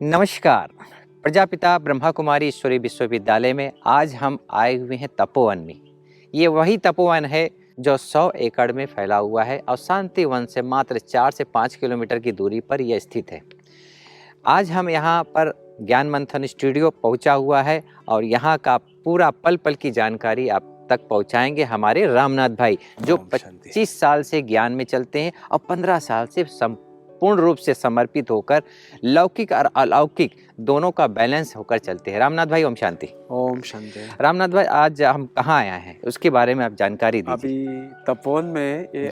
नमस्कार। प्रजापिता ब्रह्मा कुमारी ईश्वरी विश्वविद्यालय में आज हम आए हुए हैं तपोवन में। ये वही तपोवन है जो 100 एकड़ में फैला हुआ है और शांति वन से मात्र 4 से 5 किलोमीटर की दूरी पर यह स्थित है। आज हम यहाँ पर ज्ञान मंथन स्टूडियो पहुँचा हुआ है और यहाँ का पूरा पल पल की जानकारी आप तक पहुँचाएंगे हमारे रामनाथ भाई, जो 25 साल से ज्ञान में चलते हैं और 15 साल से पूर्ण रूप से समर्पित होकर लौकिक और अलौकिक दोनों का बैलेंस होकर चलते हैं। रामनाथ भाई, ओम शांति। ओम शांति। रामनाथ भाई, आज हम कहाँ आए हैं उसके बारे में आप जानकारी दीजिए। अभी तपोवन में ये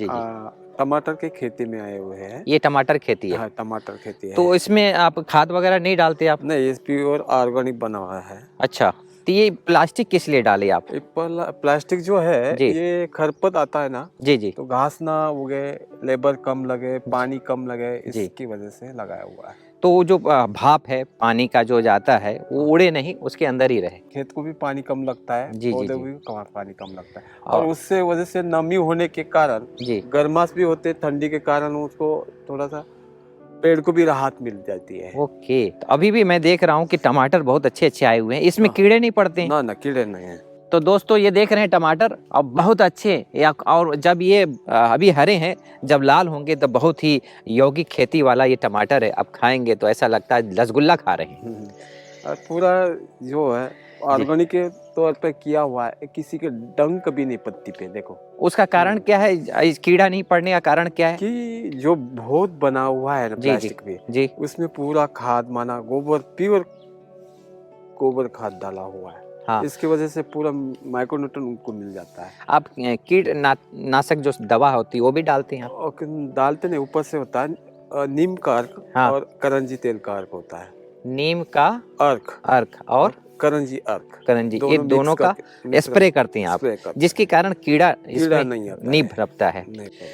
टमाटर के खेती में आए हुए हैं। ये टमाटर खेती है? हाँ, टमाटर खेती है। तो इसमें आप खाद वगैरह नहीं डालते आप? नहीं, ये प्योर ऑर्गेनिक बना हुआ है। अच्छा, तो ये प्लास्टिक किस लिए डाले आप? प्लास्टिक जो है ये खरपत आता है ना जी, तो घास ना उगे, लेबर कम लगे, पानी कम लगे, इसकी वजह से लगाया हुआ है। तो जो भाप है पानी का जो जाता है वो उड़े नहीं, उसके अंदर ही रहे। खेत को भी पानी कम लगता है, पौधे को भी पानी कम लगता है और उससे वजह से नमी होने के कारण गर्माश भी होते, ठंडी के कारण उसको थोड़ा सा पेड़ को भी राहत मिल जाती है। ओके, तो अभी भी मैं देख रहा हूँ कि टमाटर बहुत अच्छे अच्छे आए हुए हैं। इसमें कीड़े नहीं पड़ते हैं? ना, कीड़े नहीं है। तो दोस्तों, ये देख रहे हैं टमाटर अब बहुत अच्छे, और जब ये अभी हरे हैं, जब लाल होंगे तो बहुत ही यौगिक खेती वाला ये टमाटर है। अब खाएंगे तो ऐसा लगता है रसगुल्ला खा रहे हैं। और पूरा जो है ऑर्गेनिक के तौर पे किया हुआ है, किसी के डंक भी नहीं पत्ती पे। देखो उसका कारण क्या है? इस कीड़ा नहीं पड़ने का कारण क्या है? कि जो बहुत बना हुआ है ना प्लास्टिक पे, उसमें पूरा खाद माना गोबर, प्योर गोबर खाद डाला हुआ है। हाँ। इसकी वजह से पूरा माइक्रोन्यूट्रन उनको मिल जाता है। आप कीटनाशक जो दवा होती है वो भी डालते हैं? डालते नहीं, ऊपर से होता है नीम का अर्क। हाँ। और करंजी तेल का अर्क होता है। नीम का अर्क और करंजी अर्क, ये दोनों का स्प्रे करते हैं आप, जिसके कारण कीड़ा इसमें नहीं भरपता है।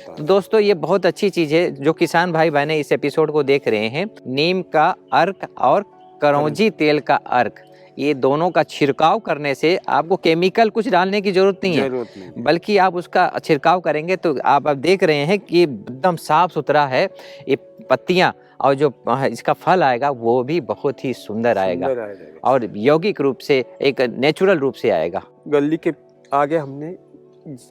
तो दोस्तों, ये बहुत अच्छी चीज है जो किसान भाई बहने इस एपिसोड को देख रहे हैं। नीम का अर्क और करौंजी तेल का अर्क, ये दोनों का छिड़काव करने से आपको केमिकल कुछ डालने की जरूरत नहीं है, बल्कि आप उसका छिड़काव करेंगे तो आप देख रहे हैं कि एकदम साफ सुथरा है। ये पत्तियां और जो इसका फल आएगा वो भी बहुत ही सुंदर आएगा और यौगिक रूप से, एक नेचुरल रूप से आएगा। गली के आगे हमने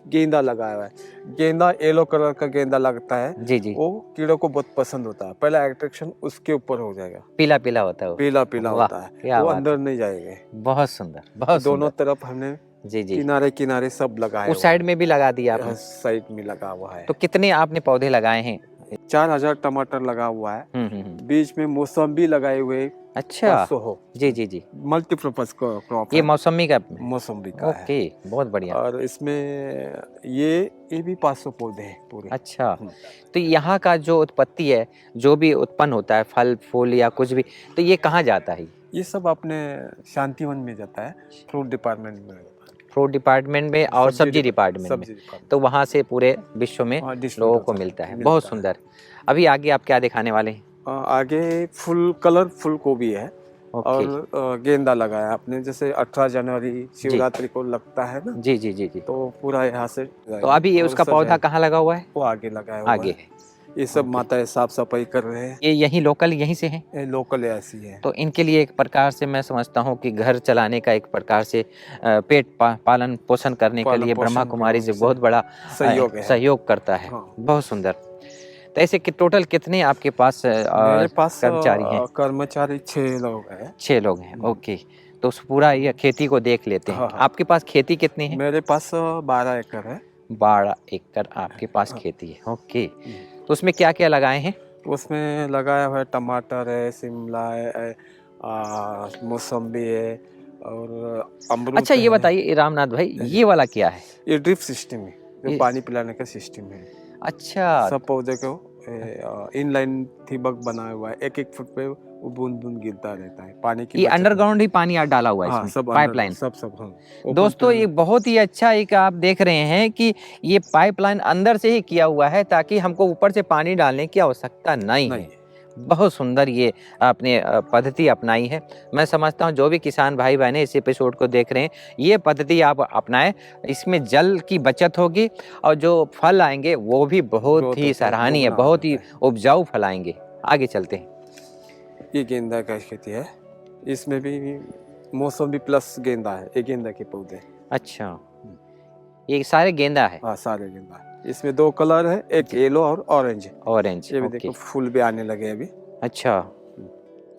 गेंदा लगाया हुआ है। गेंदा येलो कलर का गेंदा लगता है। जी। वो कीड़ों को बहुत पसंद होता है। पहला अट्रैक्शन उसके ऊपर हो जाएगा। पीला पीला होता है, पीला होता है, वो अंदर नहीं जाएगा। बहुत सुंदर, बहुत दोनों तरफ हमने किनारे किनारे सब लगाए। उस साइड में भी लगा दिया आपने? साइड में लगा हुआ है। तो कितने आपने पौधे लगाए हैं? 4000 टमाटर लगा हुआ है। बीच में मौसम्बी लगाए हुए। अच्छा, जी। Multipurpose crop. ये मौसम्बी का ओके, बहुत बढ़िया। और इसमें ये भी 500 पौधे हैं पूरे। अच्छा, तो यहाँ का जो उत्पत्ति है, जो भी उत्पन्न होता है फल फूल या कुछ भी, तो ये कहाँ जाता है? ये सब अपने शांतिवन में जाता है, फ्रूट डिपार्टमेंट में और सब्जी डिपार्टमेंट में। तो वहाँ से पूरे विश्व में लोगों को मिलता है। बहुत सुंदर। अभी आगे आप क्या दिखाने वाले हैं? आगे कलरफुल गोभी है और गेंदा लगाया आपने। जैसे 18 जनवरी शिवरात्रि को लगता है ना। जी। तो पूरा यहाँ से। तो अभी ये उसका पौधा कहाँ लगा हुआ है? वो आगे लगाया हुआ आगे है। ये सब माताएं साफ सफाई कर रहे हैं। ये यहीं से हैं? लोकल ऐसी है। तो इनके लिए एक प्रकार से मैं समझता हूँ कि घर चलाने का एक प्रकार से पेट पालन पोषण करने के लिए ब्रह्मा कुमारी से बहुत बड़ा सहयोग करता है। बहुत सुंदर। तो ऐसे टोटल कितने आपके पास कर्मचारी हैं? कर्मचारी 6 लोग हैं। 6 लोग हैं, ओके। तो उस पूरा ये खेती को देख लेते हैं। आपके पास खेती कितनी है? मेरे पास 12 एकड़ है। 12 एकड़ आपके पास खेती है, ओके। तो उसमें क्या क्या लगाए हैं? उसमें लगाया हुआ है टमाटर है, शिमला है, मौसम्बी है और अमरूद। अच्छा, ये बताइए रामनाथ भाई, ये वाला क्या है? ये ड्रिप सिस्टम है, जो पानी पिलाने का सिस्टम है। अच्छा, सब पौधे को इनलाइन ठिबक बनाया हुआ है। 1-1 फुट पे वो बूंद बूंद गिरता रहता है पानी की। ये अंडरग्राउंड ही पानी डाला हुआ है। हाँ, सब पाइपलाइन सब। हाँ। दोस्तों, ये बहुत ही अच्छा एक आप देख रहे हैं कि ये पाइपलाइन अंदर से ही किया हुआ है ताकि हमको ऊपर से पानी डालने की आवश्यकता नहीं है। बहुत सुंदर ये आपने पद्धति अपनाई है। मैं समझता हूँ जो भी किसान भाई बहने इस एपिसोड को देख रहे हैं, ये पद्धति आप अपनाएं। इसमें जल की बचत होगी और जो फल आएंगे वो भी बहुत ही सराहनीय, बहुत ही उपजाऊ फल आएंगे। आगे चलते हैं। ये गेंदा का खेती है, इसमें भी मौसमी प्लस गेंदा है, ये गेंदा के पौधे। अच्छा, ये सारे गेंदा है? हाँ, सारे गेंदा है। इसमें 2 कलर है, एक येलो और ऑरेंज। ऑरेंज, ये भी देखो फूल भी आने लगे अभी। अच्छा,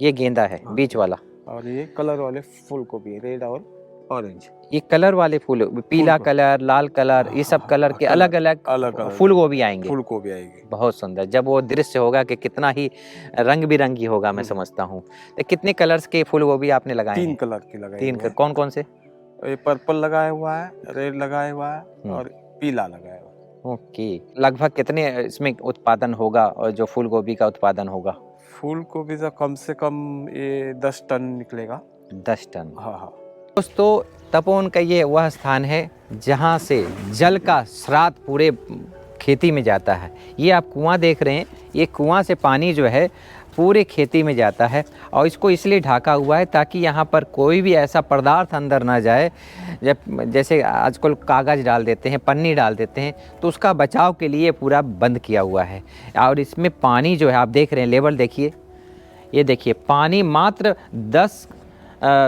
ये गेंदा है बीच वाला, और ये कलर वाले फूल को भी, रेड और ऑरेंज। ये कलर वाले फूल, पीला कलर, लाल कलर, ये सब कलर के अलग अलग फूल गोभी आएंगे। फूल गोभी आएगी, बहुत सुंदर। जब वो दृश्य होगा कि कितना ही रंग बिरंगी होगा, मैं समझता हूँ। तो कितने कलर्स के फूल गोभी आपने लगाए? 3 कलर की लगाई। 3 कलर, कौन कौन से? ये पर्पल लगाया हुआ है, रेड लगाया हुआ है और पीला लगाया हुआ है। ओके, लगभग कितने इसमें उत्पादन होगा और जो फूल गोभी का उत्पादन होगा? फूल गोभी का कम से कम ये 10 टन निकलेगा। 10 टन? हाँ हाँ दोस्तों, तपोवन का ये वह स्थान है जहाँ से जल का स्राद पूरे खेती में जाता है। ये आप कुआं देख रहे हैं, ये कुआं से पानी जो है पूरे खेती में जाता है और इसको इसलिए ढका हुआ है ताकि यहाँ पर कोई भी ऐसा पदार्थ अंदर ना जाए। जब जैसे आजकल कागज़ डाल देते हैं, पन्नी डाल देते हैं, तो उसका बचाव के लिए पूरा बंद किया हुआ है। और इसमें पानी जो है आप देख रहे हैं, लेवल देखिए, ये देखिए पानी मात्र 10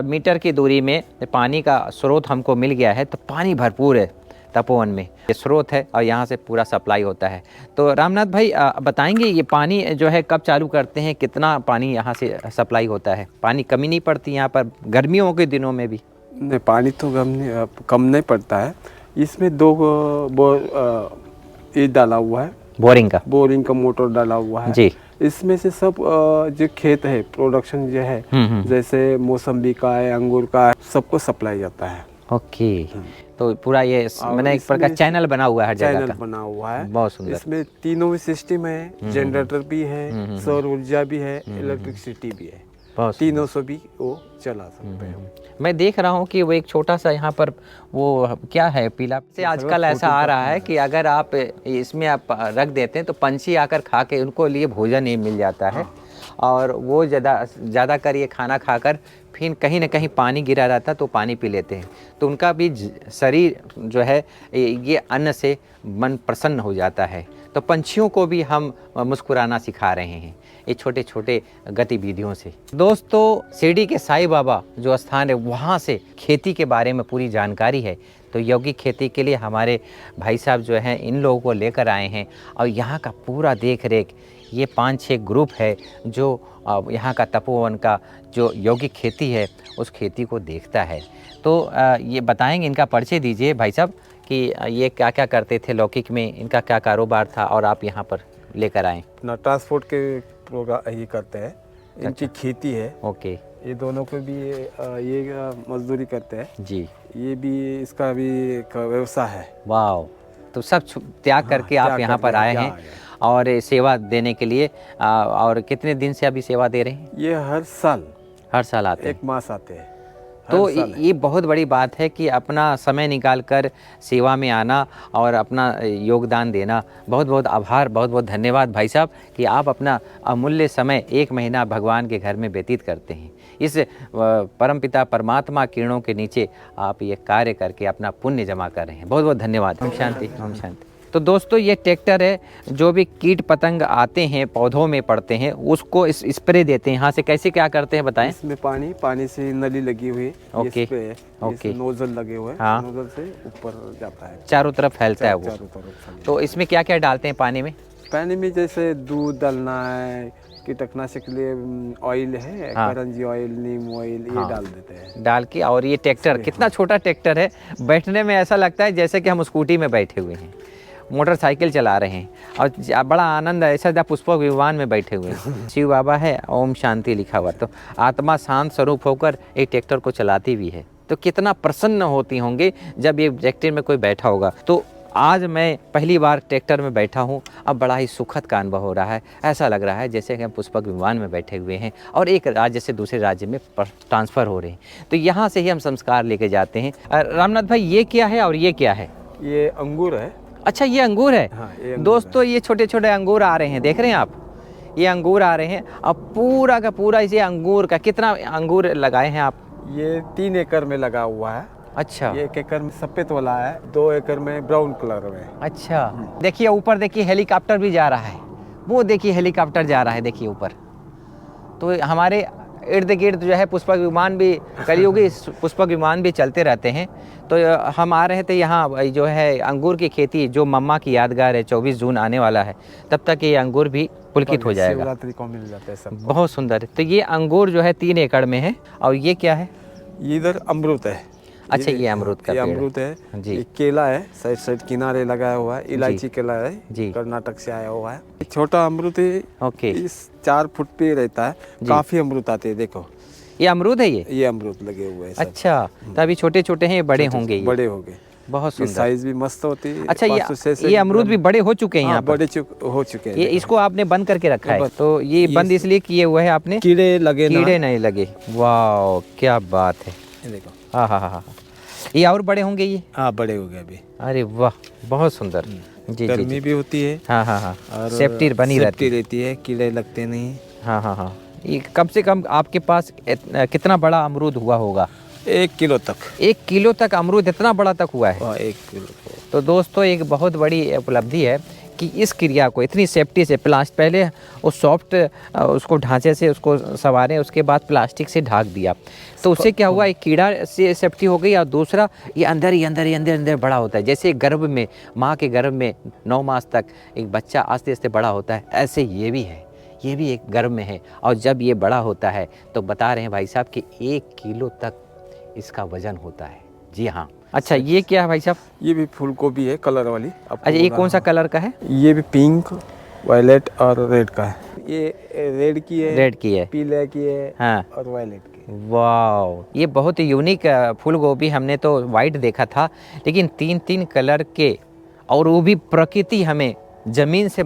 मीटर की दूरी में पानी का स्रोत हमको मिल गया है। तो पानी भरपूर है तपोवन में, ये स्रोत है और यहाँ से पूरा सप्लाई होता है। तो रामनाथ भाई बताएंगे ये पानी जो है कब चालू करते हैं, कितना पानी यहाँ से सप्लाई होता है? पानी कमी नहीं पड़ती यहाँ पर गर्मियों के दिनों में भी? नहीं, पानी तो कम नहीं पड़ता है। इसमें 2 ये डाला हुआ है, बोरिंग का मोटर डाला हुआ है जी। इसमें से सब जो खेत है, प्रोडक्शन जो है, जैसे मौसम्बी का है, अंगूर का है, सबको सप्लाई जाता है। ओके, तो पूरा ये मैंने एक प्रकार चैनल बना हुआ है, हर जगह का बना हुआ है। बहुत सुंदर। इसमें तीनों भी सिस्टम है, जनरेटर भी है, सौर ऊर्जा भी है, इलेक्ट्रिसिटी भी है, तीनों से भी वो चला सकते हैं। मैं देख रहा हूँ कि वो एक छोटा सा यहाँ पर वो क्या है, पीला से आजकल ऐसा आ रहा है कि अगर आप इसमें आप रख देते हैं तो पंछी आकर खा के उनको लिए भोजन ही मिल जाता है। और वो ज़्यादातर ये खाना खाकर फिर कहीं ना कहीं पानी गिरा रहता तो पानी पी लेते हैं, तो उनका भी शरीर जो है ये अन्न से मन प्रसन्न हो जाता है। तो पंछियों को भी हम मुस्कुराना सिखा रहे हैं ये छोटे छोटे गतिविधियों से। दोस्तों, शिरडी के साईं बाबा जो स्थान है वहाँ से खेती के बारे में पूरी जानकारी है। तो यौगिक खेती के लिए हमारे भाई साहब जो हैं इन लोगों को लेकर आए हैं और यहाँ का पूरा देख रेख ये 5-6 ग्रुप है जो यहाँ का तपोवन का जो यौगिक खेती है उस खेती को देखता है। तो ये बताएंगे, इनका परिचय दीजिए भाई साहब कि ये क्या क्या करते थे लौकिक में, इनका क्या कारोबार था और आप यहाँ पर लेकर आए? ना ट्रांसपोर्ट के प्रोग्राम ये करते हैं, इनकी खेती है। ओके, ये दोनों को भी ये मजदूरी करते हैं जी, ये भी इसका भी एक व्यवसाय है। वाह, तो सब त्याग करके आप यहाँ पर आए हैं और सेवा देने के लिए। और कितने दिन से अभी सेवा दे रहे हैं? ये हर साल आते हैं, 1 मास आते हैं। तो ये बहुत बड़ी बात है कि अपना समय निकालकर सेवा में आना और अपना योगदान देना। बहुत बहुत आभार, बहुत बहुत धन्यवाद भाई साहब कि आप अपना अमूल्य समय 1 महीना भगवान के घर में व्यतीत करते हैं। इस परमपिता परमात्मा किरणों के नीचे आप ये कार्य करके अपना पुण्य जमा कर रहे हैं। बहुत बहुत धन्यवाद। ओम शांति, ओम शांति। तो दोस्तों, ये ट्रैक्टर है, जो भी कीट पतंग आते हैं पौधों में पड़ते हैं उसको स्प्रे देते हैं। यहाँ से कैसे क्या करते हैं बताएं? इसमें पानी से नली लगी हुई है। ओके, ओके, नोजल लगे हुए हैं। हाँ, नोजल से ऊपर जाता है, चारों तरफ फैलता है वो। तो इसमें क्या क्या डालते हैं पानी में? पानी में जैसे दूध डालना है, कीटनाशक के लिए ऑयल है, करंजी ऑयल, नीम ऑयल, ये डाल देते हैं डाल के। और ये ट्रैक्टर कितना छोटा ट्रैक्टर है, बैठने में ऐसा लगता है जैसे कि हम स्कूटी में बैठे हुए हैं, मोटरसाइकिल चला रहे हैं और बड़ा आनंद है, ऐसा पुष्पक विमान में बैठे हुए हैं। शिव बाबा है, ओम शांति लिखा हुआ। तो आत्मा शांत स्वरूप होकर एक ट्रैक्टर को चलाती भी है। तो कितना प्रसन्न होती होंगे जब ये ट्रैक्टर में कोई बैठा होगा। तो आज मैं पहली बार ट्रैक्टर में बैठा हूँ, अब बड़ा ही सुखद का अनुभव हो रहा है। ऐसा लग रहा है जैसे कि हम पुष्पक विमान में बैठे हुए हैं और एक राज्य से दूसरे राज्य में ट्रांसफ़र हो रहे हैं। तो यहाँ से ही हम संस्कार लेके जाते हैं। रामनाथ भाई, ये क्या है और ये क्या है? ये अंगूर है। अच्छा, ये अंगूर है। हाँ, ये अंगूर दोस्तों है। ये छोटे छोटे अंगूर आ रहे हैं, देख रहे हैं आप, ये अंगूर आ रहे हैं। अब पूरा का पूरा इसे अंगूर का, कितना अंगूर लगाए हैं आप? ये 3 एकड़ में लगा हुआ है। अच्छा, 1 एकड़ में सफेद वाला है, 2 एकड़ में ब्राउन कलर में। अच्छा, देखिए ऊपर देखिए हेलीकॉप्टर भी जा रहा है, वो देखिए हेलीकॉप्टर जा रहा है, देखिए ऊपर तो हमारे इर्द गिर्द जो है पुष्पक विमान भी, कलियुगी पुष्पक विमान भी चलते रहते हैं। तो हम आ रहे थे यहाँ जो है अंगूर की खेती, जो मम्मा की यादगार है, 24 जून आने वाला है, तब तक ये अंगूर भी पुलकित हो जाएगा। शिवरात्रि को मिल जाता है सब। बहुत सुंदर। तो ये अंगूर जो है 3 एकड़ में है। और ये क्या है? इधर अमरूद है। अच्छा, ये अमरूद का पेड़ है। अमरूद है जी। ये केला है, साइड साइड किनारे लगाया हुआ है, इलायची केला है जी। कर्नाटक से आया हुआ है। छोटा अमरूद है। ओके। इस 4 फुट पे रहता है, काफी अमरूद आते हैं। देखो ये अमरूद है, ये अमरूद लगे हुए हैं सब। अच्छा, तो अभी छोटे छोटे हैं, ये बड़े होंगे। ये बड़े हो गए, बहुत सुंदर, साइज भी मस्त होती है। अच्छा, ये अमरूद भी बड़े हो चुके हैं यहाँ पर? बड़े हो चुके हैं। ये इसको आपने बंद करके रखा है, तो ये बंद इसलिए किए हुए है आपने? कीड़े लगे ना, कीड़े नहीं लगे। वाह, क्या बात है। देखो। हाँ हाँ हाँ, ये और बड़े होंगे ये? हाँ, बड़े हो गए अभी। अरे वाह, बहुत सुंदर। जी, गर्मी भी होती है। हाँ हाँ हाँ, और सेफ्टी बनी रहती है, कीड़े लगते नहीं। हाँ हाँ हाँ। ये कम से कम आपके पास कितना बड़ा अमरूद हुआ होगा? 1 किलो तक। 1 किलो तक अमरूद इतना बड़ा तक हुआ है? 1 किलो। तो दोस्तों, एक बहुत बड़ी उपलब्धि है कि इस क्रिया को इतनी सेफ्टी से पहले वो सॉफ्ट उसको ढांचे से उसको संवारें, उसके बाद प्लास्टिक से ढक दिया, तो उससे क्या हुआ, एक कीड़ा से सेफ्टी हो गई, और दूसरा ये अंदर बड़ा होता है। जैसे गर्भ में, माँ के गर्भ में 9 मास तक एक बच्चा आस्ते आस्ते बड़ा होता है, ऐसे ये भी है, ये भी एक गर्भ में है। और जब ये बड़ा होता है तो बता रहे हैं भाई साहब कि 1 किलो तक इसका वजन होता है। जी हाँ। अच्छा, ये क्या है भाई साहब? ये भी फूल गोभी है, कलर वाली। अच्छा, ये कौन सा कलर का है? ये भी पिंक, वायलेट और रेड का है। ये रेड की है, पीले की है, हाँ, और वायलेट की। वाह, ये बहुत ही यूनिक फूल गोभी। हमने तो वाइट देखा था, लेकिन 3 कलर के, और वो भी प्रकृति हमें जमीन से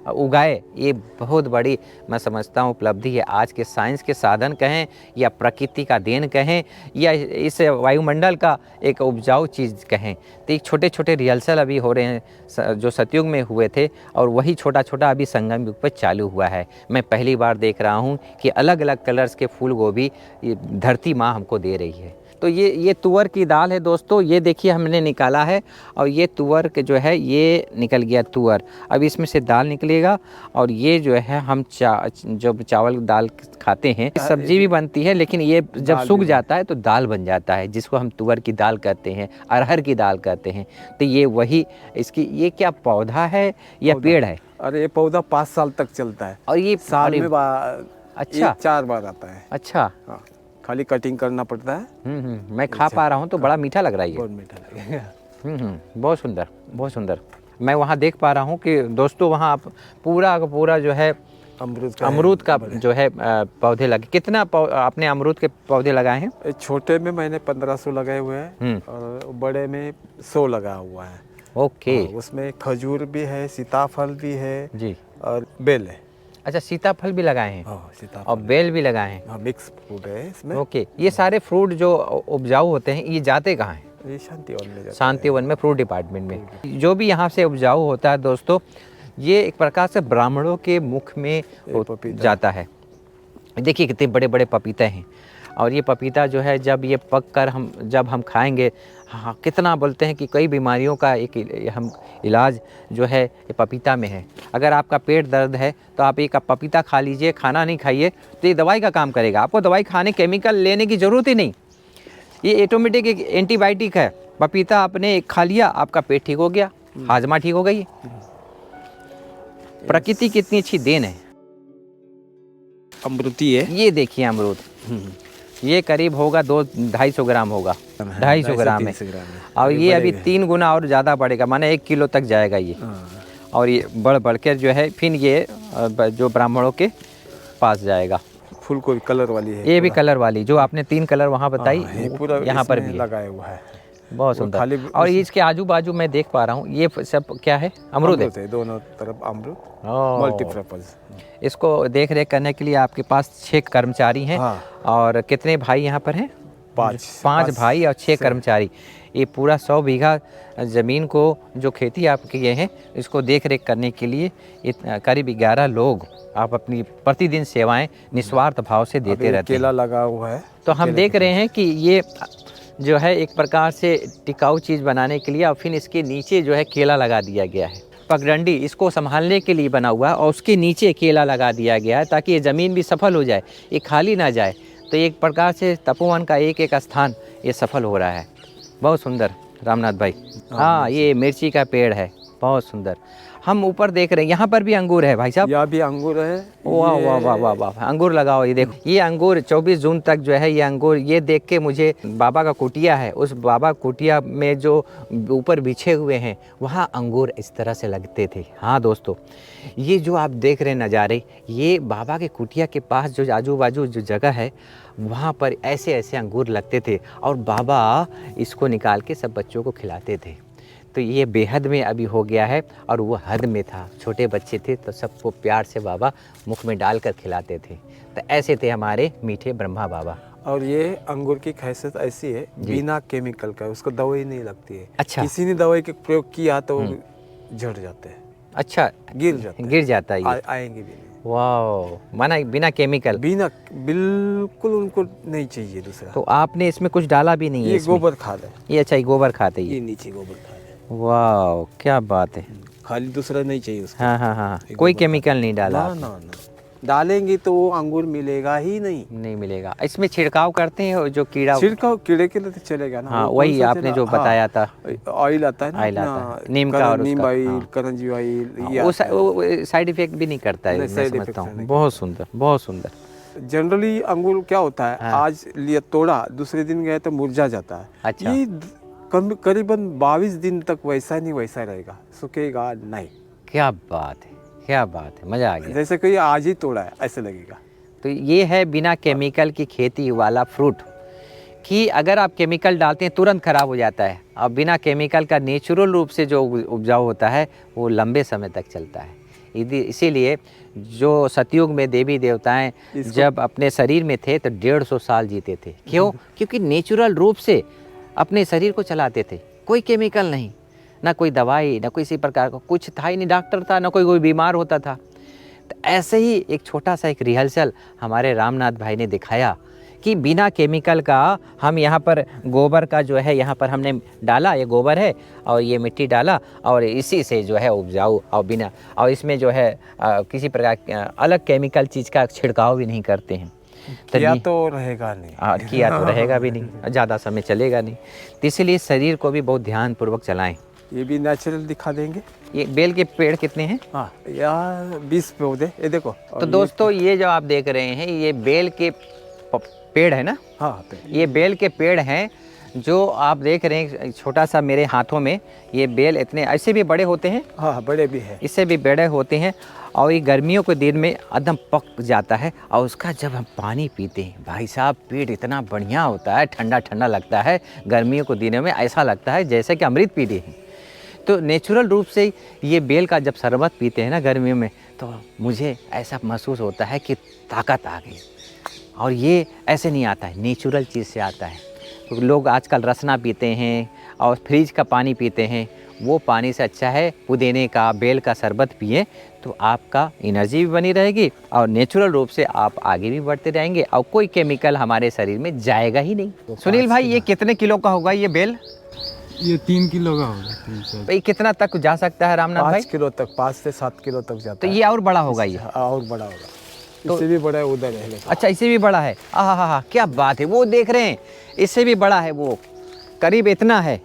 उगाए, ये बहुत बड़ी मैं समझता हूँ उपलब्धि है। आज के साइंस के साधन कहें या प्रकृति का देन कहें या इस वायुमंडल का एक उपजाऊ चीज़ कहें, तो एक छोटे छोटे रिहर्सल अभी हो रहे हैं जो सतयुग में हुए थे, और वही छोटा छोटा अभी संगम युग पर चालू हुआ है। मैं पहली बार देख रहा हूँ कि अलग अलग कलर्स के फूल गोभी धरती माँ हमको दे रही है। तो ये तुअर की दाल है दोस्तों, ये देखिए हमने निकाला है, और ये तुअर के जो है ये निकल गया तुअर। अब इसमें से दाल निकलेगा, और ये जो है हम जब चावल दाल खाते हैं, सब्जी भी बनती है, लेकिन ये जब सूख जाता है तो दाल बन जाता है, जिसको हम तुअर की दाल कहते हैं, अरहर की दाल कहते हैं। तो ये वही इसकी, ये क्या पौधा है या पेड़ है? अरे ये पौधा 5 साल तक चलता है, और ये साल में अच्छा 4 बार आता है। अच्छा, खाली कटिंग करना पड़ता है। मैं खा पा रहा हूँ तो बड़ा मीठा लग रहा है ये। बहुत मीठा लगेगा। बहुत सुंदर, बहुत सुंदर। मैं वहाँ देख पा रहा हूँ कि दोस्तों वहाँ आप पूरा का पूरा जो है अमरूद का जो है पौधे लगे। कितना आपने अमरूद के पौधे लगाए हैं? छोटे में मैंने 1500 लगाए हुए हैं, और बड़े में 100 लगा हुआ है। ओके। उसमें खजूर भी है, सीताफल भी है जी, और बेल है। अच्छा, सीताफल भी लगाए हैं? सीताफल और बेल भी लगाए हैं। हाँ, मिक्स फ्रूट है इसमें। ओके। ये सारे फ्रूट जो उपजाऊ होते हैं, ये जाते कहाँ हैं? ये शांतिवन में। शांतिवन में, फ्रूट डिपार्टमेंट में। जो भी यहाँ से उपजाऊ होता है दोस्तों, ये एक प्रकार से ब्राह्मणों के मुख में जाता है। देखिए कितने बड़े बड़े पपीते हैं, और ये पपीता जो है जब ये पक कर जब हम खाएंगे, हाँ, कितना बोलते हैं कि कई बीमारियों का एक हम इलाज जो है ये पपीता में है। अगर आपका पेट दर्द है तो आप एक पपीता खा लीजिए, खाना नहीं खाइए, तो ये दवाई का काम करेगा। आपको दवाई खाने, केमिकल लेने की ज़रूरत ही नहीं। ये ऑटोमेटिक एक एंटीबायोटिक है। पपीता आपने खा लिया, आपका पेट ठीक हो गया, हाजमा ठीक हो गई। प्रकृति की इतनी अच्छी देन है। अमरूदी है, ये देखिए अमरूद, ये करीब होगा 200-250 ग्राम होगा, 250 ग्राम है। और ये अभी 3 गुना और ज़्यादा बढ़ेगा, माने 1 किलो तक जाएगा ये। और ये बढ़ कर जो है फिर ये जो ब्राह्मणों के पास जाएगा। फूल को कलर वाली है, ये भी कलर वाली, जो आपने 3 कलर वहाँ बताई, यहाँ पर भी लगाया हुआ है। बहुत सुंदर। और इसके आजू बाजू मैं देख पा रहा हूँ, ये सब क्या है? अमरूद है। दोनों तरफ अमरूद, मल्टीपर्पज। इसको देख रेख करने के लिए आपके पास 6 कर्मचारी हैं। हाँ। और कितने भाई यहाँ पर हैं? 5 भाई और 6 कर्मचारी। ये पूरा 100 बीघा ज़मीन को जो खेती आप किए हैं, इसको देख रेख करने के लिए करीब 11 लोग आप अपनी प्रतिदिन सेवाएं निस्वार्थ भाव से देते रहते हैं। केला लगा हुआ है, तो हम देख रहे हैं कि ये जो है एक प्रकार से टिकाऊ चीज़ बनाने के लिए, और फिर इसके नीचे जो है केला लगा दिया गया है। पगडंडी इसको संभालने के लिए बना हुआ है और उसके नीचे केला लगा दिया गया है ताकि ये ज़मीन भी सफल हो जाए, ये खाली ना जाए। तो एक प्रकार से तपोवन का एक एक स्थान ये सफल हो रहा है। बहुत सुंदर रामनाथ भाई। हाँ, ये मिर्ची का पेड़ है, बहुत सुंदर। हम ऊपर देख रहे हैं, यहाँ पर भी अंगूर है भाई साहब। यहाँ भी अंगूर है। वाह वाह वाह वाह वाह, अंगूर लगाओ। ये देखो, ये अंगूर 24 जून तक जो है ये अंगूर, ये देख के मुझे बाबा का कुटिया है, उस बाबा कुटिया में जो ऊपर बिछे हुए हैं वहाँ अंगूर इस तरह से लगते थे। हाँ दोस्तों, ये जो आप देख रहे हैं नज़ारे, ये बाबा के कुटिया के पास जो आजू बाजू जो जगह है वहाँ पर ऐसे ऐसे अंगूर लगते थे और बाबा इसको निकाल के सब बच्चों को खिलाते थे। तो ये बेहद में अभी हो गया है और वो हद में था। छोटे बच्चे थे तो सबको प्यार से बाबा मुख में डालकर खिलाते थे। तो ऐसे थे हमारे मीठे ब्रह्मा बाबा। और ये अंगूर की खासियत ऐसी है, बिना केमिकल का, उसको दवाई नहीं लगती है। अच्छा, किसी ने दवाई के प्रयोग किया तो झड़ जाते हैं। अच्छा, गिर जाता है ये। आएंगे भी नहीं। वाह, माना बिना केमिकल, बिल्कुल उनको नहीं चाहिए दूसरा। तो आपने इसमें कुछ डाला भी नहीं है? ये गोबर खाद है। ये अच्छा, ये गोबर खाद है। ये नीचे गोबर खाद है। वाह, क्या बात है। खाली दूसरा नहीं चाहिए उसको। हाँ हाँ हाँ, कोई केमिकल नहीं डाला? ना। डालेंगे तो वो अंगूर मिलेगा ही नहीं मिलेगा। इसमें छिड़काव करते हैं जो छिड़काव कीड़े के लिए तो चलेगा ना। हाँ, वही आपने जो बताया था। ऑयल आता है ना, ऑयल आता है नीम का, और नीम ऑयल, करंजी ऑयल, वो साइड इफेक्ट भी नहीं करता है, मैं समझता हूँ। बहुत सुंदर, बहुत सुंदर। जनरली अंगूर क्या होता है, आज लिया तोड़ा, दूसरे दिन गए तो मुरझा जाता है। अच्छा, ये करीबन 22 दिन तक वैसा नहीं वैसा रहेगा, सूखेगा नहीं। क्या बात है, क्या बात है, मज़ा आ गया। जैसे कोई आज ही तोड़ा है ऐसे लगेगा। तो ये है बिना केमिकल की खेती वाला फ्रूट, कि अगर आप केमिकल डालते हैं तुरंत ख़राब हो जाता है, और बिना केमिकल का नेचुरल रूप से जो उपजाऊ होता है वो लंबे समय तक चलता है। इसीलिए जो सतयुग में देवी देवताएं जब अपने शरीर में थे तो 150 साल जीते थे। क्यों? क्योंकि नेचुरल रूप से अपने शरीर को चलाते थे, कोई केमिकल नहीं, ना कोई दवाई, ना कोई इसी प्रकार का कुछ था ही नहीं, डॉक्टर था ना, कोई बीमार होता था। तो ऐसे ही एक छोटा सा एक रिहर्सल हमारे रामनाथ भाई ने दिखाया कि बिना केमिकल का हम यहाँ पर गोबर का जो है यहाँ पर हमने डाला, ये गोबर है और ये मिट्टी डाला और इसी से जो है उपजाऊ, और बिना, और इसमें जो है किसी प्रकार अलग केमिकल चीज़ का छिड़काव भी नहीं करते हैं। किया तो रहेगा नहीं, और किया तो रहेगा भी नहीं, ज़्यादा समय चलेगा नहीं। तो इसीलिए शरीर को भी बहुत ध्यानपूर्वक चलाएं। ये भी नेचुरल दिखा देंगे। ये बेल के पेड़ कितने हैं? हाँ, यार 20 पौधे, ये देखो। तो दोस्तों ये जो आप देख रहे हैं ये बेल के पेड़ है ना? हाँ, ये बेल के पेड़ हैं जो आप देख रहे हैं। छोटा सा मेरे हाथों में ये बेल, इतने ऐसे भी बड़े होते हैं। हाँ, बड़े भी हैं, इससे भी बड़े होते हैं। और ये गर्मियों के दिन में एकदम पक जाता है और उसका जब हम पानी पीते हैं भाई साहब, पेट इतना बढ़िया होता है, ठंडा ठंडा लगता है। गर्मियों के दिनों में ऐसा लगता है जैसे कि अमृत पी रहे हैं। तो नेचुरल रूप से ये बेल का जब शरबत पीते हैं ना गर्मियों में, तो मुझे ऐसा महसूस होता है कि ताकत आ गई। और ये ऐसे नहीं आता है, नेचुरल चीज़ से आता है। तो लोग आजकल रसना पीते हैं और फ्रिज का पानी पीते हैं, वो पानी से अच्छा है पुदीने का, बेल का शरबत पिए, तो आपका एनर्जी भी बनी रहेगी और नेचुरल रूप से आप आगे भी बढ़ते रहेंगे और कोई केमिकल हमारे शरीर में जाएगा ही नहीं। तो सुनील भाई, ये कितने किलो का होगा ये बेल? ये 3 किलो का होगा। भाई कितना तक जा सकता है रामनाथ भाई? 5 किलो तक, 5 से 7 किलो तक जाता है। तो ये और बड़ा होगा? ये और बड़ा होगा, इससे भी बड़ा है उधर है। अच्छा, इससे भी बड़ा है। हाँ, क्या बात है, वो देख रहे हैं, इससे भी बड़ा है, वो करीब इतना है।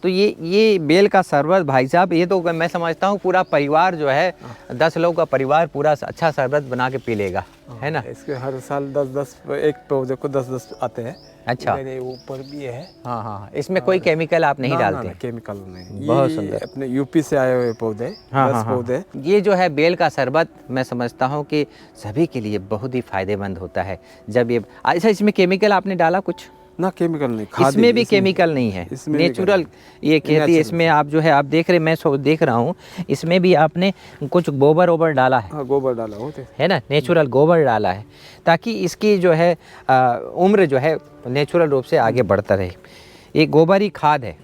तो ये बेल का शरबत भाई साहब, ये तो मैं समझता हूँ पूरा परिवार जो है 10 लोग का परिवार पूरा अच्छा शरबत बना के पी लेगा, है ना? इसके हर साल 10-10 एक पौधे को 10-10 आते हैं। अच्छा, ऊपर भी है। हाँ, इसमें कोई केमिकल आप नहीं डालते? केमिकल नहीं। बहुत सुंदर, अपने यूपी से आए हुए पौधे, 10 पौधे। ये जो है बेल का शरबत, मैं समझता हूँ कि सभी के लिए बहुत ही फायदेमंद होता है। जब ये अच्छा, इसमें केमिकल आपने डाला कुछ? ना, केमिकल नहीं, इसमें भी केमिकल नहीं है, नेचुरल ये खेती। इसमें आप जो है आप देख रहे, मैं देख रहा हूँ, इसमें भी आपने कुछ गोबर ओबर डाला है। हाँ, गोबर डाला होते है ना, नेचुरल गोबर डाला है, ताकि इसकी जो है उम्र जो है नेचुरल रूप से आगे बढ़ता रहे। ये गोबर ही खाद है,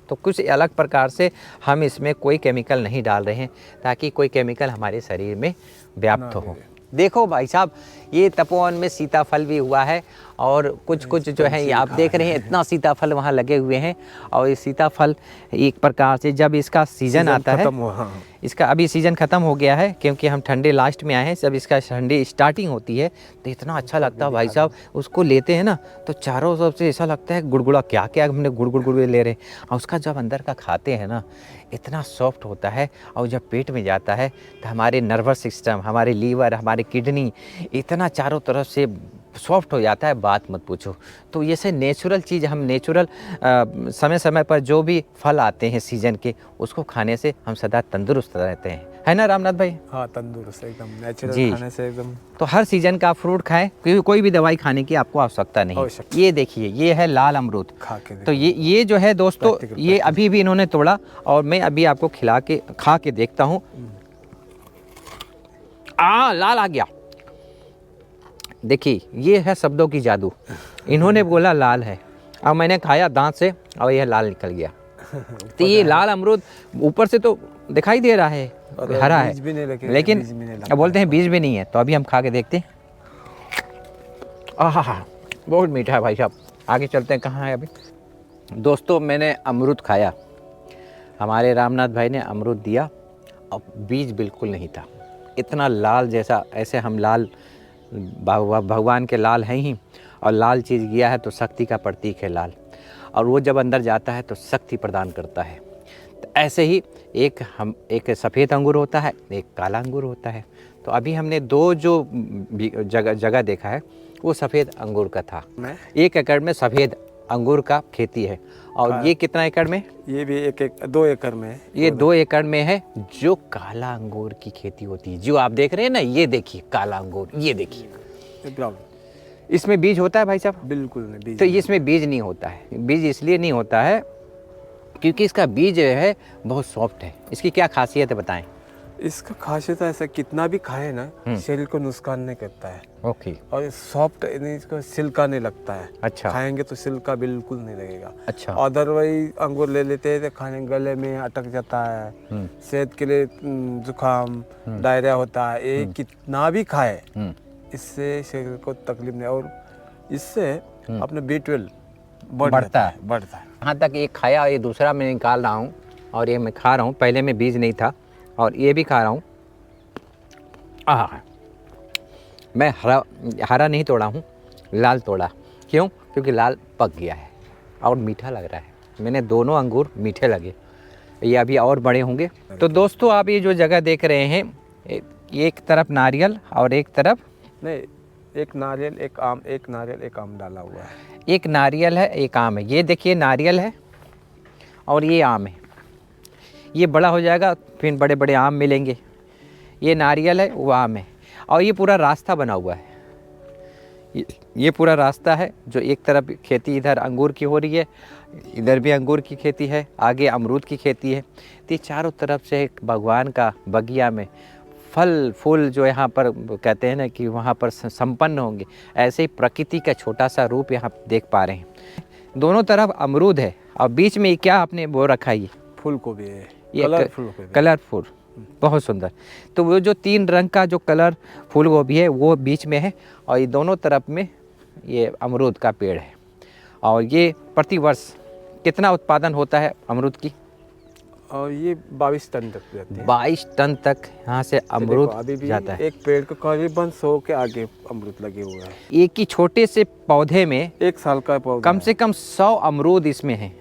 तो कुछ अलग प्रकार से हम इसमें कोई केमिकल नहीं डाल रहे हैं ताकि कोई केमिकल हमारे शरीर में व्याप्त हो। देखो भाई साहब, ये तपोवन में सीताफल भी हुआ है और कुछ जो है ये आप देख रहे हैं, इतना सीताफल वहाँ लगे हुए हैं। और ये सीताफल एक प्रकार से जब इसका सीजन आता है, इसका अभी सीज़न ख़त्म हो गया है क्योंकि हम ठंडे लास्ट में आए हैं, जब इसका ठंडी स्टार्टिंग होती है तो इतना अच्छा लगता है भाई साहब। उसको लेते हैं ना तो चारों तरफ से ऐसा लगता है गुड़गुड़ा, क्या क्या हमने गुड़ ले रहे हैं। और उसका जब अंदर का खाते हैं ना इतना सॉफ्ट होता है, और जब पेट में जाता है तो हमारे नर्वस सिस्टम, हमारे लीवर, हमारे किडनी इतना चारों तरफ से सॉफ्ट हो जाता है, बात मत पूछो। तो ये से नेचुरल चीज़, हम नेचुरल समय समय पर जो भी फल आते हैं सीजन के, उसको खाने से हम सदा तंदुरुस्त रहते हैं, है ना रामनाथ भाई? हाँ, तंदुरुस्त एकदम, नेचुरल खाने से एकदम। तो हर सीजन का फ्रूट खाएं, क्योंकि कोई भी दवाई खाने की आपको आवश्यकता नहीं। ये देखिए, ये है लाल अमरूद। तो ये जो है दोस्तों, ये अभी भी इन्होंने तोड़ा और मैं अभी आपको खा के देखता हूँ। लाल आ गया। देखिए, ये है शब्दों की जादू। इन्होंने बोला लाल है और मैंने खाया दांत से और यह लाल निकल गया। तो ये लाल अमरूद ऊपर से तो दिखाई दे रहा है हरा है, लेकिन बोलते हैं बीज भी नहीं है। तो अभी हम खा के देखते हैं। बहुत मीठा है भाई साहब। आगे चलते हैं, कहाँ है अभी दोस्तों। मैंने अमरूद खाया, हमारे रामनाथ भाई ने अमरूद दिया और बीज बिल्कुल नहीं था। इतना लाल, जैसा ऐसे हम लाल भगवान के लाल हैं ही, और लाल चीज़ गया है तो शक्ति का प्रतीक है लाल, और वो जब अंदर जाता है तो शक्ति प्रदान करता है। तो ऐसे ही एक सफ़ेद अंगूर होता है, एक काला अंगूर होता है। तो अभी हमने दो जो जगह देखा है वो सफ़ेद अंगूर का था। 1 एकड़ में सफ़ेद अंगूर का खेती है। और ये कितना एकड़ में? ये भी 2 एकड़ में। ये 2 एकड़ में है जो काला अंगूर की खेती होती है, जो आप देख रहे हैं ना। ये देखिए काला अंगूर, ये देखिए, इसमें बीज होता है भाई साहब? बिल्कुल नहीं, बीज तो इसमें बीज नहीं होता है। बीज इसलिए नहीं होता है क्योंकि इसका बीज जो है बहुत सॉफ्ट है। इसकी क्या खासियत है बताएं? इसका खासियत ऐसा, कितना भी खाए ना शरीर को नुकसान नहीं करता है। ओके। और सॉफ्ट, इसको छिलका नहीं लगता है। अच्छा। खाएंगे तो छिलका बिल्कुल नहीं लगेगा। अच्छा। अदरवाइज अंगूर ले लेते हैं तो खाने गले में अटक जाता है, सेहत के लिए जुकाम, डायरिया होता है। ये कितना भी खाए इससे शरीर को तकलीफ नहीं, और इससे अपना B12 बढ़ता है। यहाँ तक एक खाया, ये दूसरा मैं निकाल रहा हूँ और ये मैं खा रहा हूँ। पहले में बीज नहीं था और ये भी खा रहा हूँ। मैं हरा नहीं तोड़ा हूँ, लाल तोड़ा। क्यों? क्योंकि लाल पक गया है और मीठा लग रहा है। मैंने दोनों अंगूर मीठे लगे, ये अभी और बड़े होंगे। तो दोस्तों, आप ये जो जगह देख रहे हैं, एक तरफ नारियल और एक तरफ नहीं, एक नारियल एक आम, एक नारियल एक आम डाला हुआ है। एक नारियल है, एक आम है। ये देखिए नारियल है और ये आम है। ये बड़ा हो जाएगा फिर बड़े बड़े आम मिलेंगे। ये नारियल है, वो आम है, और ये पूरा रास्ता बना हुआ है। ये पूरा रास्ता है जो एक तरफ खेती इधर अंगूर की हो रही है, इधर भी अंगूर की खेती है, आगे अमरूद की खेती है। तो ये चारों तरफ से एक भगवान का बगिया में फल फूल जो यहाँ पर कहते हैं ना कि वहाँ पर संपन्न होंगे, ऐसे ही प्रकृति का छोटा सा रूप यहाँ देख पा रहे हैं। दोनों तरफ अमरूद है और बीच में क्या आपने वो रखा है? फूल गोभी है, ये कलरफुल, बहुत सुंदर। तो वो जो 3 रंग का जो कलर फूल गोभी है वो बीच में है, और ये दोनों तरफ में ये अमरूद का पेड़ है। और ये प्रति वर्ष कितना उत्पादन होता है अमरूद की? और ये 22 टन तक जाती है। 22 टन तक यहाँ से अमरूद जाता है। एक पेड़ को करीबन 100 के आगे अमरूद लगे हुए हैं। एक ही छोटे से पौधे में 1 साल का पौधा कम से कम 100 अमरूद इसमें है।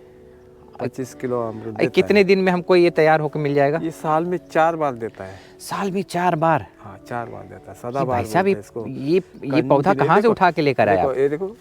25 किलो अमरूद देता कितने है। दिन में हमको ये तैयार होकर मिल जाएगा? ये साल में 4 बार देता है। साल में 4 बार? हाँ, 4 बार देता है। सदाबहार भाई साहब, ये पौधा कहाँ से उठा के लेकर आया? ये देखो,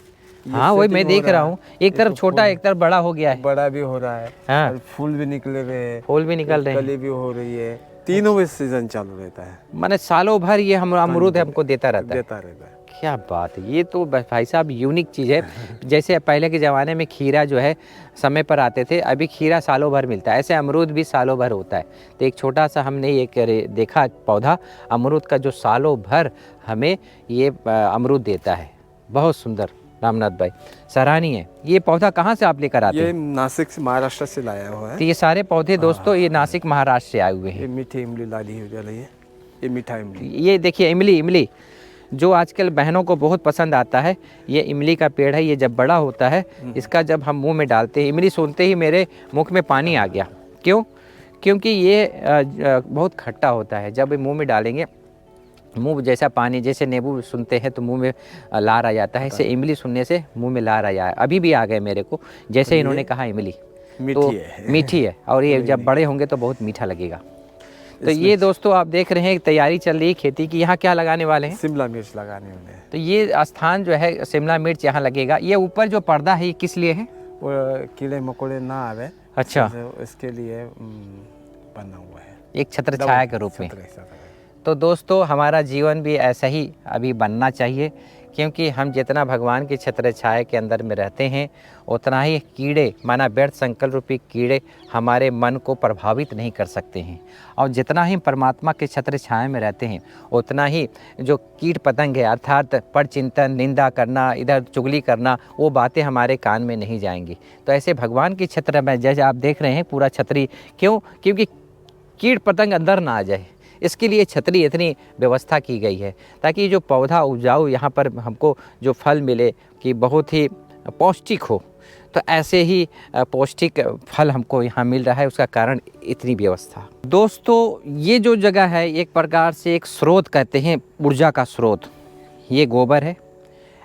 हाँ वही मैं देख रहा हूँ। एक तरफ छोटा, एक तरफ बड़ा हो गया है। बड़ा भी हो रहा है। हाँ। और फूल भी निकले हुए हैं। फूल भी निकल रहे हैं, कली भी हो रही है। तीनों में सीजन चालू रहता है। माने सालों भर ये हम अमरूद हमको देता रहता है। क्या बात है! ये तो भाई साहब यूनिक चीज़ है। जैसे पहले के ज़माने में खीरा जो है समय पर आते थे, अभी खीरा सालों भर मिलता है, ऐसे अमरूद भी सालों भर होता है। तो एक छोटा सा हमने ये देखा पौधा अमरूद का जो सालों भर हमें ये अमरूद देता है। बहुत सुंदर रामनाथ भाई, सराहनीय है। ये पौधा कहाँ से आप लेकर आते हैं? ये नासिक से, महाराष्ट्र से लाया हुआ है। तो ये सारे पौधे दोस्तों ये नासिक महाराष्ट्र से आए हुए हैं। ये मीठी इमली लाली हो जा रही है। ये मीठा इमली, ये देखिए इमली जो आजकल बहनों को बहुत पसंद आता है। ये इमली का पेड़ है। ये जब बड़ा होता है, इसका जब हम मुंह में डालते हैं, इमली सुनते ही मेरे मुख में पानी आ गया। क्यों? क्योंकि ये बहुत खट्टा होता है। जब मुंह में डालेंगे, मुंह जैसा पानी, जैसे नींबू सुनते हैं तो मुंह में लार आ जाता है, इससे इमली सुनने से मुंह में लार आ जाए। अभी भी आ गए मेरे को, जैसे तो इन्होंने कहा इमली मीठी है और ये जब बड़े होंगे तो बहुत मीठा लगेगा। तो ये दोस्तों आप देख रहे हैं तैयारी चल रही है खेती की। यहाँ क्या लगाने वाले हैं? शिमला मिर्च लगाने वाले हैं। तो ये स्थान जो है शिमला मिर्च यहाँ लगेगा। ये ऊपर जो पर्दा है ये किस लिए है? वो कीड़े मकोड़े ना आवे, अच्छा, इसके लिए बना हुआ है, एक छत्र छाया के रूप में। तो दोस्तों हमारा जीवन भी ऐसा ही अभी बनना चाहिए, क्योंकि हम जितना भगवान की छत्र छाया के अंदर में रहते हैं उतना ही कीड़े, माना व्यर्थ संकल्प रूपी कीड़े हमारे मन को प्रभावित नहीं कर सकते हैं। और जितना ही परमात्मा के छत्र छाया में रहते हैं उतना ही जो कीट पतंग है, अर्थात परचिंतन, निंदा करना, इधर चुगली करना, वो बातें हमारे कान में नहीं जाएंगी। तो ऐसे भगवान की छत्र में जैसे आप देख रहे हैं पूरा छतरी, क्योंकि कीट पतंग अंदर ना आ जाए, इसके लिए छतरी इतनी व्यवस्था की गई है ताकि जो पौधा उपजाऊ यहाँ पर हमको जो फल मिले कि बहुत ही पौष्टिक हो। तो ऐसे ही पौष्टिक फल हमको यहाँ मिल रहा है, उसका कारण इतनी व्यवस्था। दोस्तों ये जो जगह है एक प्रकार से एक स्रोत कहते हैं, ऊर्जा का स्रोत। ये गोबर है,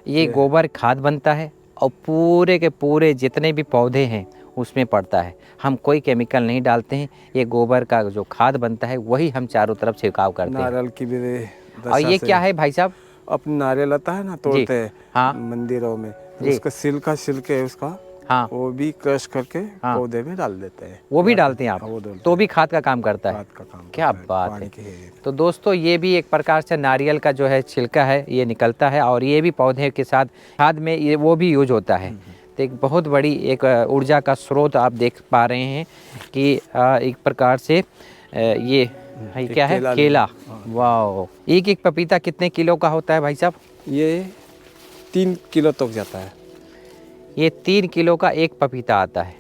ये गोबर खाद बनता है और पूरे के पूरे जितने भी पौधे हैं उसमें पड़ता है। हम कोई केमिकल नहीं डालते हैं, ये गोबर का जो खाद बनता है वही हम चारों तरफ छिड़काव करते हैं। नारियल की भी और ये क्या है भाई साहब? अपने नारियल आता है ना, तोड़ते हैं हाँ मंदिरों में, तो उसका छिलके उसका हाँ वो भी क्रश करके पौधे में डाल देते हैं। वो भी डालते हैं आप? तो भी खाद का काम करता है? खाद का काम। क्या बात है। तो दोस्तों ये भी एक प्रकार से नारियल का जो है छिलका है ये निकलता है और ये भी पौधे के साथ खाद में ये वो भी यूज होता है। तो एक बहुत बड़ी एक ऊर्जा का स्रोत आप देख पा रहे हैं कि एक प्रकार से ये क्या है? केला। वाह, एक पपीता कितने किलो का होता है भाई साहब? ये 3 किलो तक जाता है। ये 3 किलो का एक पपीता आता है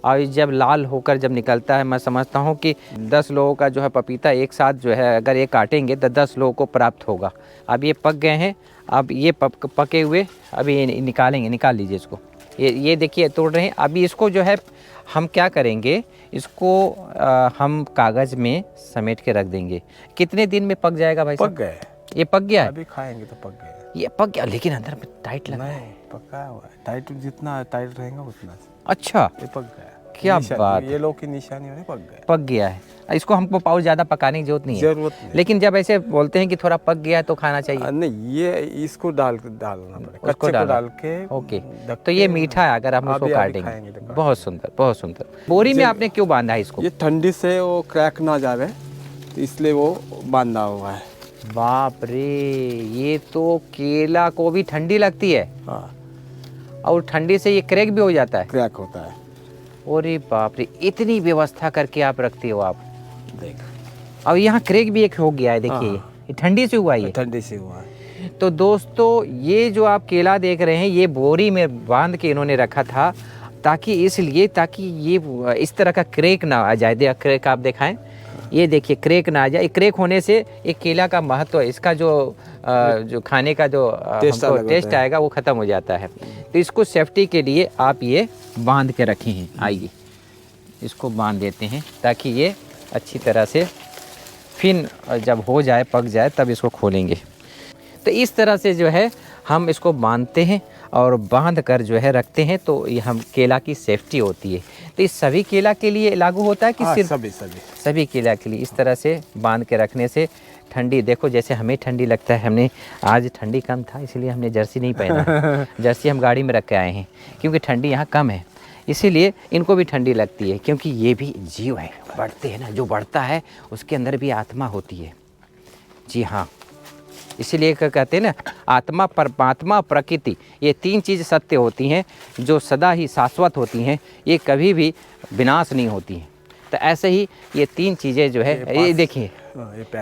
और जब लाल होकर जब निकलता है, मैं समझता हूँ कि 10 लोगों का जो है पपीता एक साथ जो है अगर ये काटेंगे तो 10 लोगों को प्राप्त होगा। अब ये पक गए हैं, अब ये पके हुए अभी ये निकालेंगे। निकाल लीजिए इसको। ये देखिए तोड़ रहे हैं। अभी इसको जो है हम क्या करेंगे, इसको हम कागज़ में समेट के रख देंगे। कितने दिन में पक जाएगा भाई? पक गए, ये पक गया है? अभी खाएंगे तो पक गए। ये पक गया, लेकिन अंदर में टाइट लगा है। पका हुआ है, टाइट जितना टाइट रहेगा उतना। अच्छा, ये पक गया। क्या बात, ये लोग की निशानी होने पक गया है। इसको हमको पाउच ज़्यादा पकाने की जरूरत नहीं है। लेकिन जब ऐसे बोलते हैं कि थोड़ा पक गया है तो खाना चाहिए। नहीं, ये इसको डालना पड़ेगा, कच्चे को डाल के। ओके, तो ये मीठा है अगर हम इसको काटेंगे। बहुत सुंदर, बहुत सुंदर। बोरी में आपने क्यों बांधा है इसको? ये ठंडी से वो क्रैक ना जावे तो इसलिए वो बांधा हुआ है। बाप रे, ये तो केला को भी ठंडी लगती है। हाँ, और ठंडी से ये क्रैक भी हो जाता है? क्रैक होता है। अरे बाप रे, इतनी व्यवस्था करके आप रखते हो आप। देख, अब यहाँ क्रैक भी एक हो गया है, देखिए। ये ठंडी से हुआ है? ठंडी से हुआ है। तो दोस्तों ये जो आप केला देख रहे हैं ये बोरी में बांध के इन्होंने रखा था, ताकि ये इस तरह का क्रैक ना आ जाए। क्रैक आप दिखाएं, ये देखिए क्रैक ना आ जाए। क्रैक होने से एक केला का महत्व, इसका जो खाने का जो टेस्ट आएगा वो ख़त्म हो जाता है। तो इसको सेफ्टी के लिए आप ये बांध के रखे हैं। आइए इसको बांध देते हैं ताकि ये अच्छी तरह से फिर जब हो जाए, पक जाए, तब इसको खोलेंगे। तो इस तरह से जो है हम इसको बांधते हैं और बांध कर जो है रखते हैं, तो ये हम केला की सेफ्टी होती है। तो इस सभी केला के लिए लागू होता है कि सिर्फ सभी केला के लिए? इस तरह से बांध के रखने से ठंडी, देखो जैसे हमें ठंडी लगता है, हमने आज ठंडी कम था इसलिए हमने जर्सी नहीं पहना। जर्सी हम गाड़ी में रख के आए हैं क्योंकि ठंडी यहाँ कम है, इसीलिए इनको भी ठंडी लगती है। क्योंकि ये भी जीव है, बढ़ते हैं ना, जो बढ़ता है उसके अंदर भी आत्मा होती है। जी हाँ, इसीलिए कहते हैं ना, आत्मा, परमात्मा, प्रकृति, ये 3 चीज़ सत्य होती हैं जो सदा ही शाश्वत होती हैं, ये कभी भी विनाश नहीं होती हैं। तो ऐसे ही ये 3 चीज़ें जो है, ये देखिए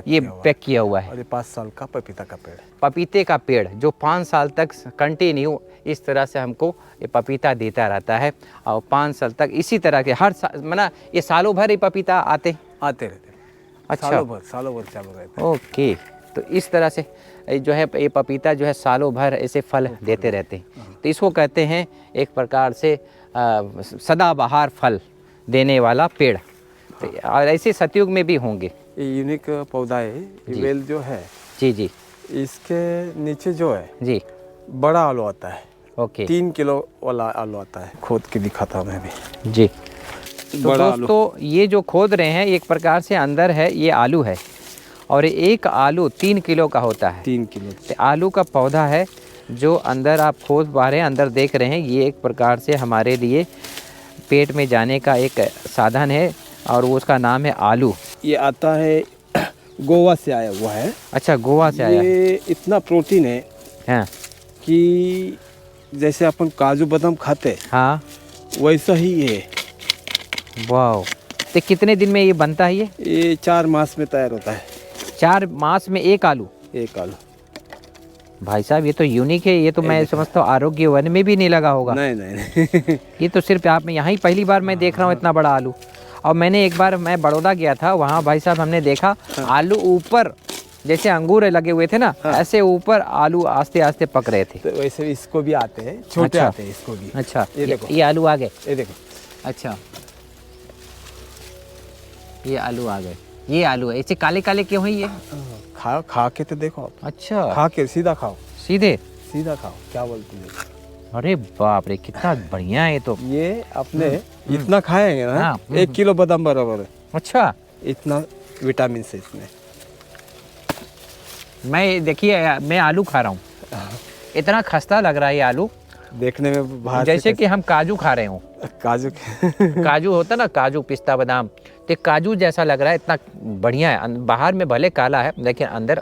ये पैक किया हुआ है। और ये 5 साल का पपीता का पेड़, पपीते का पेड़ जो 5 साल तक कंटिन्यू इस तरह से हमको ये पपीता देता रहता है। और 5 साल तक इसी तरह के हर साल, माना ये सालों भर ये पपीता आते रहते। अच्छा, सालों भर चालू रहते। ओके, तो इस तरह से जो है ये पपीता जो है सालों भर ऐसे फल देते रहते हैं। तो इसको कहते हैं एक प्रकार से सदाबहार फल देने वाला पेड़। और ऐसे सतयुग में भी होंगे। ये यूनिक पौधा है। ये वेल जो है जी जी, इसके नीचे जो है जी बड़ा आलू आता है। ओके 3 किलो वाला आलू आता है। खोद के दिखाता मैं भी जी। तो बड़ा दोस्तों ये जो खोद रहे हैं एक प्रकार से अंदर है, ये आलू है और एक आलू 3 किलो का होता है। 3 किलो तो आलू का पौधा है जो अंदर आप खोद पा रहे हैं, अंदर देख रहे हैं। ये एक प्रकार से हमारे लिए पेट में जाने का एक साधन है और वो उसका नाम है आलू। ये आता है गोवा से आया हुआ है। अच्छा, गोवा से आया है। ये इतना प्रोटीन है हाँ कि जैसे अपन काजू बादाम खाते हाँ, वैसा ही है। वाह। तो कितने दिन में ये बनता है? ये 4 मास में तैयार होता है। 4 मास में एक आलू? एक आलू। भाई साहब ये तो यूनिक है। ये तो मैं समझता हूँ आरोग्य वन में भी नहीं लगा होगा। नहीं नहीं नहीं ये तो सिर्फ आप में यहाँ ही पहली बार मैं देख रहा हूँ इतना बड़ा आलू। और मैंने एक बार मैं बड़ौदा गया था, वहाँ भाई साहब हमने देखा आलू ऊपर जैसे अंगूर लगे हुए थे ना, ऐसे ऊपर आलू आस्ते आस्ते पक रहे थे। तो वैसे इसको भी आते हैं, छोटे अच्छा। आते हैं इसको भी। अच्छा, ये देखो, ये आलू आ गए। ये देखो। अच्छा, ये आलू आ गए। ये आलू है, ऐसे काले काले क्यों है ये? खा के तो देखो आप। अच्छा, खा के सीधा खाओ। सीधा खाओ, क्या बोलते हैं? अरे बाप रे, कितना बढ़िया है। तो ये अपने इतना खाएंगे ना, हाँ, 1 किलो बादाम बराबर है। अच्छा, इतना विटामिन से इसमें। मैं देखिए मैं आलू खा रहा हूँ, इतना खस्ता लग रहा है ये आलू, देखने में बाहर जैसे कि हम काजू खा रहे हो। काजू होता ना, काजू पिस्ता बादाम, तो काजू जैसा लग रहा है। इतना बढ़िया है। बाहर में भले काला है लेकिन अंदर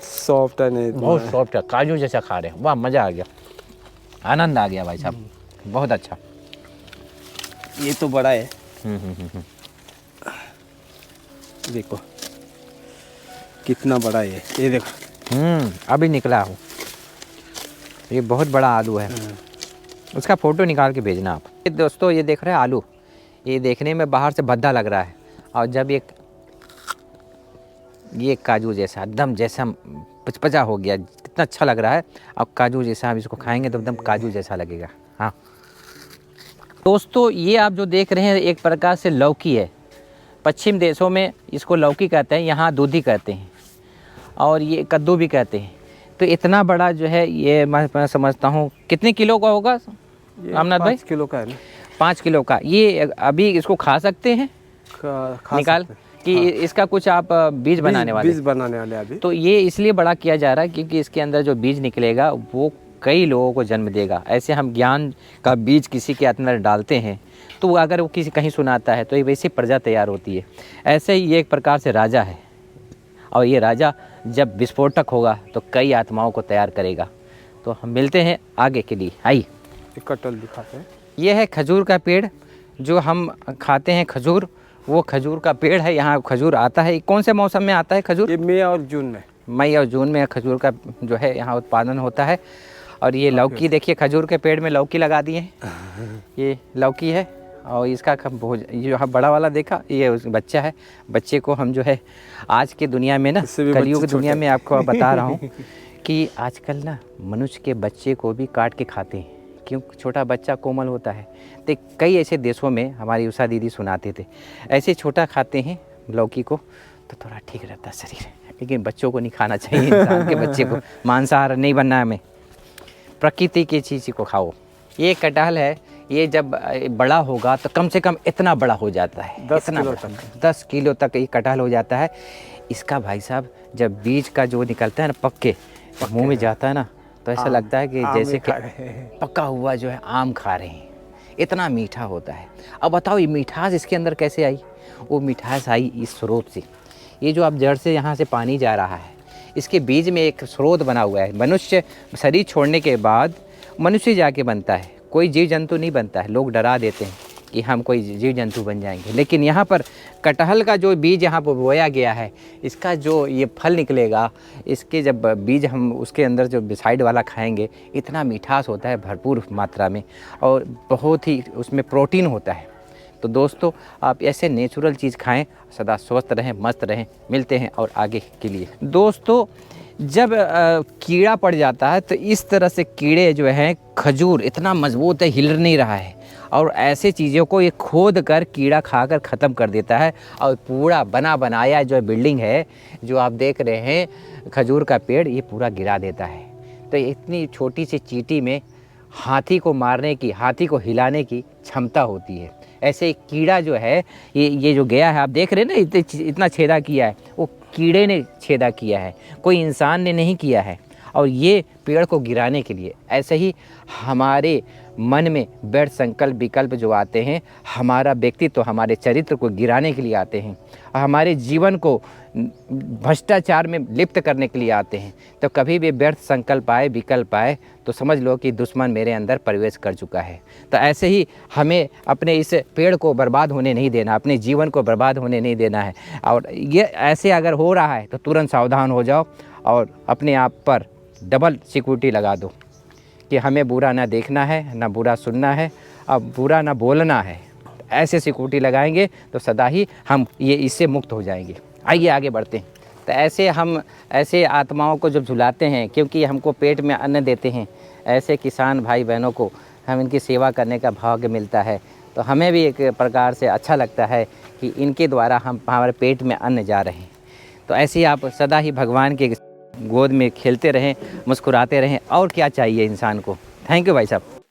सॉफ्ट है, बहुत सॉफ्ट है। काजू जैसा खा रहे हैं। वाह, मज़ा आ गया, आनंद आ गया भाई साहब, बहुत अच्छा। ये तो बड़ा है। देखो कितना बड़ा है ये देखो। अभी निकला हो। ये बहुत बड़ा आलू है। उसका फोटो निकाल के भेजना आप। ये दोस्तों ये देख रहे हैं आलू, ये देखने में बाहर से भद्दा लग रहा है और जब ये काजू जैसा एकदम जैसा पचपचा हो गया, कितना अच्छा लग रहा है। अब काजू जैसा आप इसको खाएंगे तो एकदम काजू जैसा लगेगा। हाँ दोस्तों, ये आप जो देख रहे हैं एक प्रकार से लौकी है। पश्चिम देशों में इसको लौकी कहते हैं, यहाँ दूधी कहते हैं और ये कद्दू भी कहते हैं। तो इतना बड़ा जो है ये मैं समझता हूँ कितने किलो का होगा रामनाथ भाई? 5 किलो का है ना। 5 किलो का। ये अभी इसको खा सकते हैं निकाल कि हाँ। इसका कुछ आप बीज बनाने वाले अभी। तो ये इसलिए बड़ा किया जा रहा है क्योंकि इसके अंदर जो बीज निकलेगा वो कई लोगों को जन्म देगा। ऐसे हम ज्ञान का बीज किसी के अंदर डालते हैं तो अगर वो किसी कहीं सुनाता है तो ये वैसी प्रजा तैयार होती है। ऐसे ही ये एक प्रकार से राजा है और ये राजा जब विस्फोटक होगा तो कई आत्माओं को तैयार करेगा। तो हम मिलते हैं आगे के लिए। आइए कटहल दिखाते हैं। ये है खजूर का पेड़ जो हम खाते हैं खजूर, वो खजूर का पेड़ है। यहाँ खजूर आता है। कौन से मौसम में आता है खजूर? ये मई और जून में। मई और जून में खजूर का जो है यहाँ उत्पादन होता है। और ये लौकी देखिए, खजूर के पेड़ में लौकी लगा दिए हैं। ये लौकी है और इसका ये बड़ा वाला देखा, ये बच्चा है। बच्चे को हम जो है आज के दुनिया में ना, कलयुग दुनिया में आपको बता रहा हूँ कि आजकल ना मनुष्य के बच्चे को भी काट के खाते हैं। क्यों? छोटा बच्चा कोमल होता है। तो कई ऐसे देशों में हमारी उषा दीदी सुनाते थे, ऐसे छोटा खाते हैं लौकी को तो थोड़ा ठीक रहता है शरीर। लेकिन बच्चों को नहीं खाना चाहिए, इंसान के बच्चे को। मांसाहार नहीं बनना है हमें, प्रकृति की चीज़ को खाओ। ये कटहल है, ये जब बड़ा होगा तो कम से कम इतना बड़ा हो जाता है, 10 किलो तक ये कटहल हो जाता है। इसका भाई साहब जब बीज का जो निकलता है ना पक के मुँह में जाता है ना, तो ऐसा लगता है कि जैसे कि पका हुआ जो है आम खा रहे हैं। इतना मीठा होता है। अब बताओ ये मिठास इसके अंदर कैसे आई? वो मिठास आई इस स्रोत से। ये जो अब जड़ से यहाँ से पानी जा रहा है, इसके बीज में एक स्रोत बना हुआ है। मनुष्य शरीर छोड़ने के बाद मनुष्य जाके बनता है, कोई जीव जंतु नहीं बनता है। लोग डरा देते हैं कि हम कोई जीव जंतु बन जाएंगे, लेकिन यहाँ पर कटहल का जो बीज यहाँ पर बोया गया है, इसका जो ये फल निकलेगा, इसके जब बीज हम उसके अंदर जो साइड वाला खाएंगे, इतना मिठास होता है भरपूर मात्रा में और बहुत ही उसमें प्रोटीन होता है। तो दोस्तों आप ऐसे नेचुरल चीज़ खाएं, सदा स्वस्थ रहें, मस्त रहें। मिलते हैं और आगे के लिए। दोस्तों जब कीड़ा पड़ जाता है तो इस तरह से कीड़े जो हैं, खजूर इतना मजबूत है, हिल नहीं रहा है और ऐसे चीज़ों को ये खोद कर कीड़ा खाकर ख़त्म कर देता है। और पूरा बना बनाया जो बिल्डिंग है, जो आप देख रहे हैं खजूर का पेड़, ये पूरा गिरा देता है। तो इतनी छोटी सी चींटी में हाथी को मारने की, हाथी को हिलाने की क्षमता होती है। ऐसे एक कीड़ा जो है, ये जो गया है, आप देख रहे हैं ना, इतना छेदा किया है, वो कीड़े ने छेदा किया है, कोई इंसान ने नहीं किया है। और ये पेड़ को गिराने के लिए, ऐसे ही हमारे मन में व्यर्थ संकल्प विकल्प जो आते हैं, हमारा व्यक्तित्व, हमारे चरित्र को गिराने के लिए आते हैं, हमारे जीवन को भ्रष्टाचार में लिप्त करने के लिए आते हैं। तो कभी भी व्यर्थ संकल्प आए, विकल्प आए, तो समझ लो कि दुश्मन मेरे अंदर प्रवेश कर चुका है। तो ऐसे ही हमें अपने इस पेड़ को बर्बाद होने नहीं देना, अपने जीवन को बर्बाद होने नहीं देना है। और ये ऐसे अगर हो रहा है तो तुरंत सावधान हो जाओ और अपने आप पर डबल सिक्योरिटी लगा दो कि हमें बुरा ना देखना है, ना बुरा सुनना है, अब बुरा ना बोलना है। ऐसे सिक्योरिटी लगाएंगे तो सदा ही हम ये इससे मुक्त हो जाएंगे। आइए आगे बढ़ते हैं। तो ऐसे हम ऐसे आत्माओं को जब झुलाते हैं, क्योंकि हमको पेट में अन्न देते हैं, ऐसे किसान भाई बहनों को हम इनकी सेवा करने का भाग्य मिलता है, तो हमें भी एक प्रकार से अच्छा लगता है कि इनके द्वारा हम हमारे पेट में अन्न जा रहे हैं। तो ऐसे ही आप सदा ही भगवान के गोद में खेलते रहें, मुस्कुराते रहें, और क्या चाहिए इंसान को। थैंक यू भाई साहब।